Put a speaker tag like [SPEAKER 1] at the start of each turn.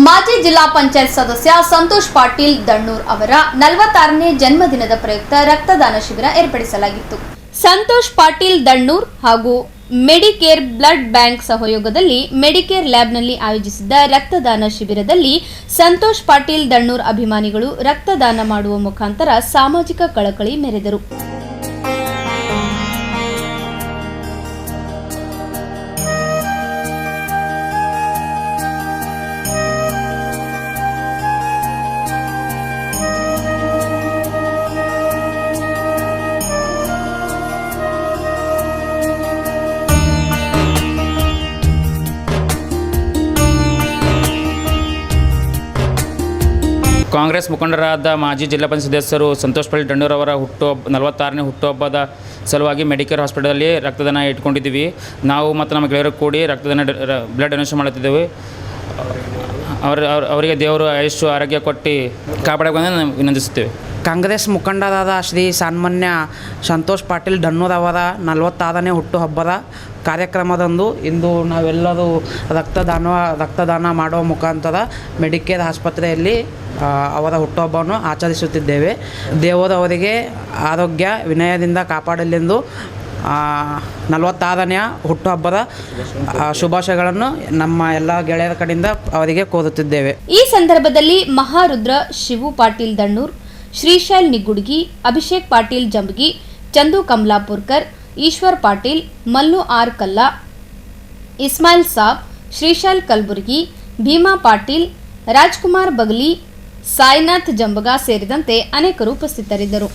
[SPEAKER 1] ಮಾಜಿ ಜಿಲ್ಲಾ ಪಂಚಾಯತ್ ಸದಸ್ಯ ಸಂತೋಷ್ ಪಾಟೀಲ್ ದಣ್ಣೂರ್ ಅವರ 46ನೇ ಜನ್ಮದಿನದ ಪ್ರಯುಕ್ತ ರಕ್ತದಾನ ಶಿಬಿರ ಏರ್ಪಡಿಸಲಾಗಿತ್ತು. ಸಂತೋಷ್ ಪಾಟೀಲ್ ದಣ್ಣೂರ್ ಹಾಗೂ ಮೆಡಿಕೇರ್ ಬ್ಲಡ್ ಬ್ಯಾಂಕ್ ಸಹಯೋಗದಲ್ಲಿ ಮೆಡಿಕೇರ್ ಲ್ಯಾಬ್ನಲ್ಲಿ ಆಯೋಜಿಸಿದ್ದ ರಕ್ತದಾನ ಶಿಬಿರದಲ್ಲಿ ಸಂತೋಷ್ ಪಾಟೀಲ್ ದಣ್ಣೂರ್ ಅಭಿಮಾನಿಗಳು ರಕ್ತದಾನ ಮಾಡುವ ಮುಖಾಂತರ ಸಾಮಾಜಿಕ ಕಳಕಳಿ ಮೆರೆದರು.
[SPEAKER 2] ಕಾಂಗ್ರೆಸ್ ಮುಖಂಡರಾದ ಮಾಜಿ ಜಿಲ್ಲಾ ಪಂಚಾಯತ್ ಸದಸ್ಯರು ಸಂತೋಷ್ ಪಾಟೀಲ್ ದಣ್ಣೂರ್ ಅವರ 46ನೇ ಹುಟ್ಟುಹಬ್ಬದ ಸಲುವಾಗಿ ಮೆಡಿಕೇರ್ ಹಾಸ್ಪಿಟಲಲ್ಲಿ ರಕ್ತದಾನ ಇಟ್ಕೊಂಡಿದ್ದೀವಿ. ನಾವು ಮತ್ತು ನಮ್ಮ ಗೆಳೆಯರು ಕೂಡಿ ರಕ್ತದಾನ ಬ್ಲಡ್ ಡೊನೇಷನ್ ಮಾಡುತ್ತಿದ್ದೇವೆ. ಅವರಿಗೆ ದೇವರು ಆಯುಷ್ಯ ಆರೋಗ್ಯ ಕೊಟ್ಟು ಕಾಪಾಡಬೇಕೆಂದು ವಿನಂತಿಸುತ್ತೇವೆ.
[SPEAKER 3] ಕಾಂಗ್ರೆಸ್ ಮುಖಂಡರಾದ ಶ್ರೀ ಸಾಮಾನ್ಯ ಸಂತೋಷ್ ಪಾಟೀಲ್ ದಣ್ಣೂರ್ ಅವರ 46ನೇ ಹುಟ್ಟುಹಬ್ಬದ ಕಾರ್ಯಕ್ರಮದಂದು ಇಂದು ನಾವೆಲ್ಲರೂ ರಕ್ತದಾನ ಮಾಡುವ ಮುಖಾಂತರ ಮೆಡಿಕೇರ್ ಆಸ್ಪತ್ರೆಯಲ್ಲಿ ಅವರ ಹುಟ್ಟುಹಬ್ಬವನ್ನು ಆಚರಿಸುತ್ತಿದ್ದೇವೆ. ದೇವರು ಅವರಿಗೆ ಆರೋಗ್ಯ ವಿನಯದಿಂದ ಕಾಪಾಡಲೆಂದು 46ನೇ ಹುಟ್ಟುಹಬ್ಬದ ಶುಭಾಶಯಗಳನ್ನು ನಮ್ಮ ಎಲ್ಲ ಗೆಳೆಯರ ಕಡೆಯಿಂದ ಅವರಿಗೆ ಕೋರುತ್ತಿದ್ದೇವೆ.
[SPEAKER 1] ಈ ಸಂದರ್ಭದಲ್ಲಿ ಮಹಾರುದ್ರ ಶಿವು ಪಾಟೀಲ್ ದಣ್ಣೂರ್, ಶ್ರೀಶೈಲ್ ನಿಗುಡ್ಗಿ, ಅಭಿಷೇಕ್ ಪಾಟೀಲ್ ಜಂಬಗಿ, ಚಂದು ಕಮಲಾಪುರ್ಕರ್, ಈಶ್ವರ್ ಪಾಟೀಲ್, ಮಲ್ಲು ಆರ್ ಕಲ್ಲಾ, ಇಸ್ಮಾಯಿಲ್ ಸಾಬ್, ಶ್ರೀಶೈಲ್ ಕಲಬುರ್ಗಿ, ಭೀಮಾ ಪಾಟೀಲ್, ರಾಜ್ಕುಮಾರ್ ಬಗಲಿ, ಸಾಯಿನಾಥ್ ಜಂಬಗ ಸೇರಿದಂತೆ ಅನೇಕರು ಉಪಸ್ಥಿತರಿದ್ದರು.